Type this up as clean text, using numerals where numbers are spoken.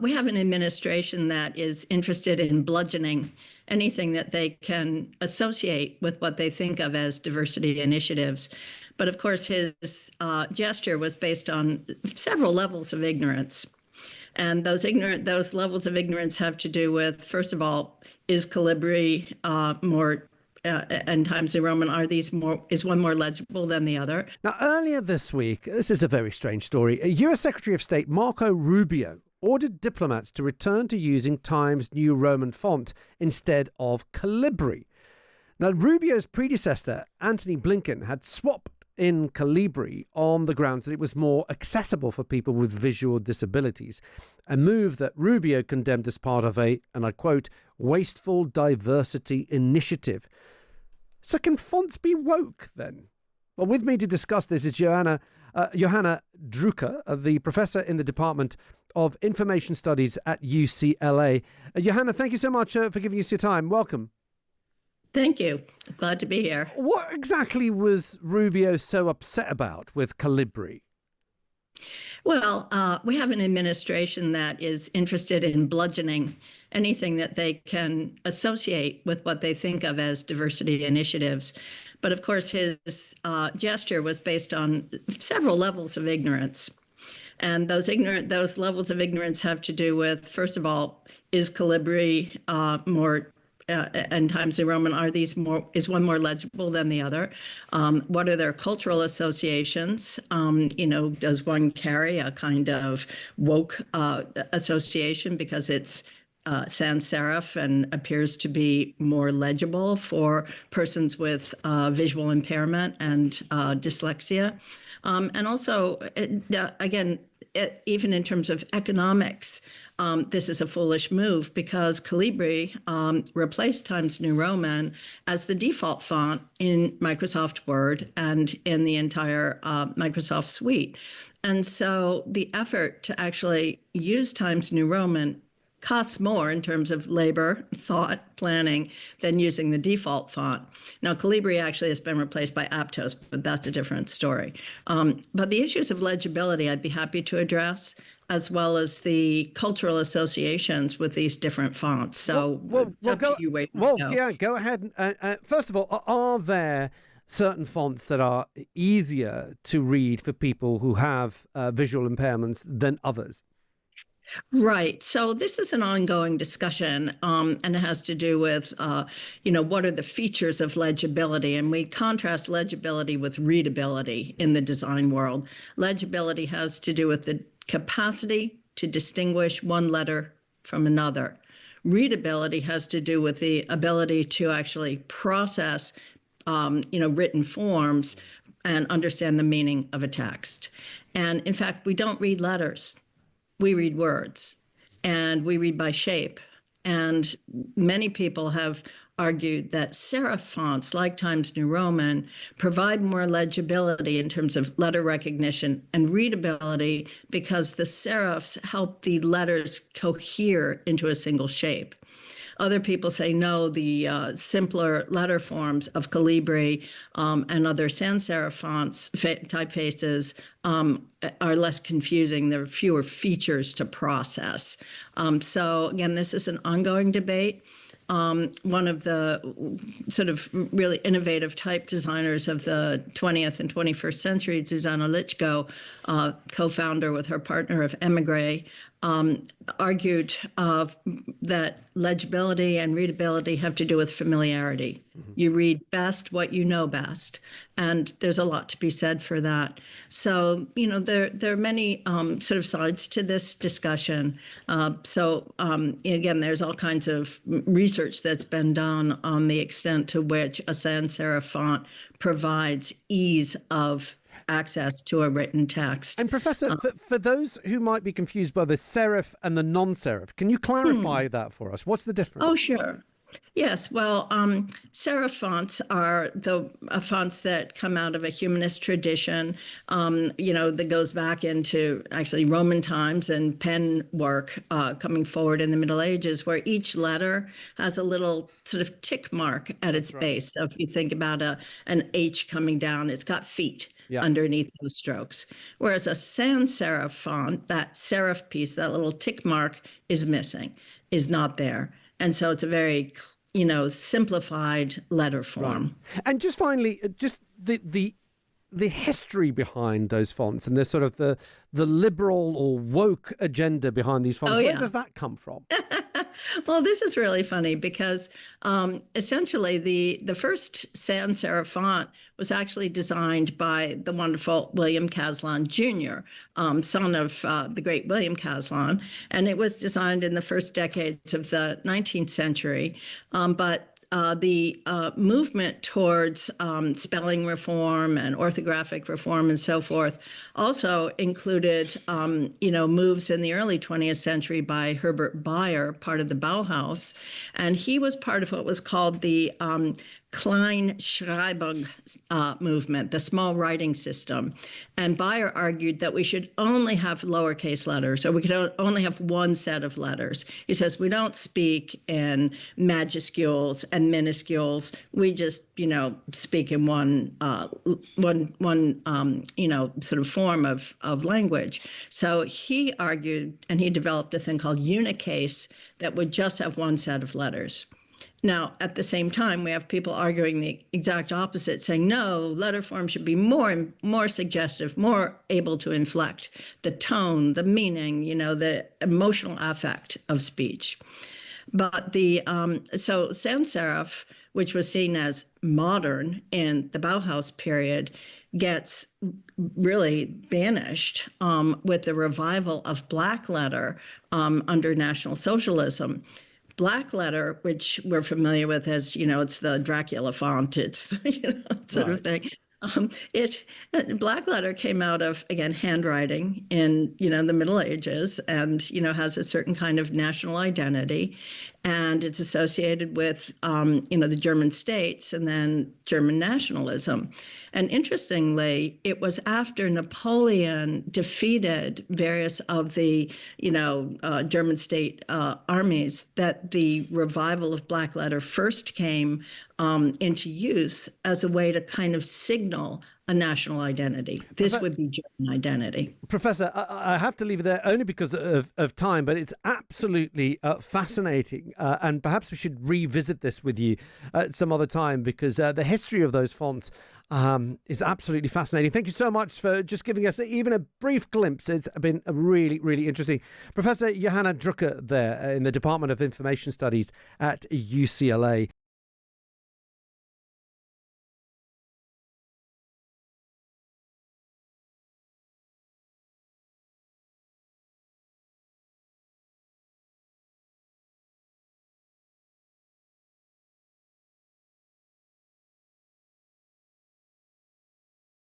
we have an administration that is interested in bludgeoning anything that they can associate with what they think of as diversity initiatives. But of course, his gesture was based on several levels of ignorance. And those levels of ignorance have to do with, first of all, is Calibri more and Times New Roman, is one more legible than the other? Now, earlier this week, this is a very strange story, US Secretary of State Marco Rubio ordered diplomats to return to using Times New Roman font instead of Calibri. Now, Rubio's predecessor, Antony Blinken, had swapped in Calibri on the grounds that it was more accessible for people with visual disabilities, a move that Rubio condemned as part of a, and I quote, wasteful diversity initiative. So can fonts be woke then? Well, with me to discuss this is Johanna Drucker, the professor in the Department of Information Studies at UCLA. Johanna, thank you so much for giving us your time. Welcome. Thank you. Glad to be here. What exactly was Rubio so upset about with Calibri? Well, we have an administration that is interested in bludgeoning anything that they can associate with what they think of as diversity initiatives. But of course, his gesture was based on several levels of ignorance. And those levels of ignorance have to do with, first of all, is Calibri more and Times New Roman, is one more legible than the other? What are their cultural associations? Does one carry a kind of woke association because it's sans serif and appears to be more legible for persons with visual impairment and dyslexia? And also, again, even in terms of economics, this is a foolish move because Calibri replaced Times New Roman as the default font in Microsoft Word and in the entire Microsoft suite. And so the effort to actually use Times New Roman costs more in terms of labor, thought, planning than using the default font. Now, Calibri actually has been replaced by Aptos, but that's a different story. But the issues of legibility I'd be happy to address, as well as the cultural associations with these different fonts. So it's up to you. Go ahead. First of all, are there certain fonts that are easier to read for people who have visual impairments than others? Right. So this is an ongoing discussion, and it has to do with, what are the features of legibility? And we contrast legibility with readability in the design world. Legibility has to do with the capacity to distinguish one letter from another. Readability has to do with the ability to actually process, written forms and understand the meaning of a text. And in fact, we don't read letters. We read words, and we read by shape. And many people have argued that serif fonts, like Times New Roman, provide more legibility in terms of letter recognition and readability because the serifs help the letters cohere into a single shape. Other people say, no, the simpler letter forms of Calibri and other sans serif fonts, typefaces, are less confusing. There are fewer features to process. So again, this is an ongoing debate. One of the sort of really innovative type designers of the 20th and 21st century, Zuzana Lichko, co-founder with her partner of Emigre, argued that legibility and readability have to do with familiarity. Mm-hmm. You read best what you know best, and there's a lot to be said for that. So, there are many sort of sides to this discussion. Again, there's all kinds of research that's been done on the extent to which a sans serif font provides ease of access to a written text. And Professor, for those who might be confused by the serif and the non-serif, can you clarify that for us? What's the difference? Oh, sure. Yes, well, serif fonts are the fonts that come out of a humanist tradition, that goes back into actually Roman times and pen work coming forward in the Middle Ages, where each letter has a little sort of tick mark at its base. So if you think about an H coming down, it's got feet. Yeah. underneath those strokes. Whereas a sans serif font, that serif piece, that little tick mark is missing, is not there. And so it's a very, simplified letter form. Right. And just finally, just the history behind those fonts and the sort of the liberal or woke agenda behind these fonts. Oh, Where yeah. does that come from? Well, this is really funny because essentially the first sans serif font was actually designed by the wonderful William Caslon Jr., son of the great William Caslon, and it was designed in the first decades of the 19th century. But the movement towards spelling reform and orthographic reform and so forth also included, moves in the early 20th century by Herbert Bayer, part of the Bauhaus. And he was part of what was called the Kleinschreibung movement, the small writing system. And Bayer argued that we should only have lowercase letters, or we could only have one set of letters. He says we don't speak in majuscules and minuscules. We just, speak in one sort of form of language. So he argued, and he developed a thing called unicase that would just have one set of letters. Now, at the same time, we have people arguing the exact opposite, saying, no, letter form should be more suggestive, more able to inflect the tone, the meaning, the emotional affect of speech. But so sans serif, which was seen as modern in the Bauhaus period, gets really banished with the revival of black letter under National Socialism. Black letter, which we're familiar with as, it's the Dracula font, it's, sort of thing. Black letter came out of, again, handwriting in, the Middle Ages and, has a certain kind of national identity. And it's associated with, the German states and then German nationalism. And interestingly, it was after Napoleon defeated various of the, German state armies that the revival of black letter first came into use as a way to kind of signal a national identity. This would be German identity. Professor, I have to leave it there only because of time, but it's absolutely fascinating. And perhaps we should revisit this with you at some other time because the history of those fonts is absolutely fascinating. Thank you so much for just giving us even a brief glimpse. It's been really, really interesting. Professor Johanna Drucker there in the Department of Information Studies at UCLA.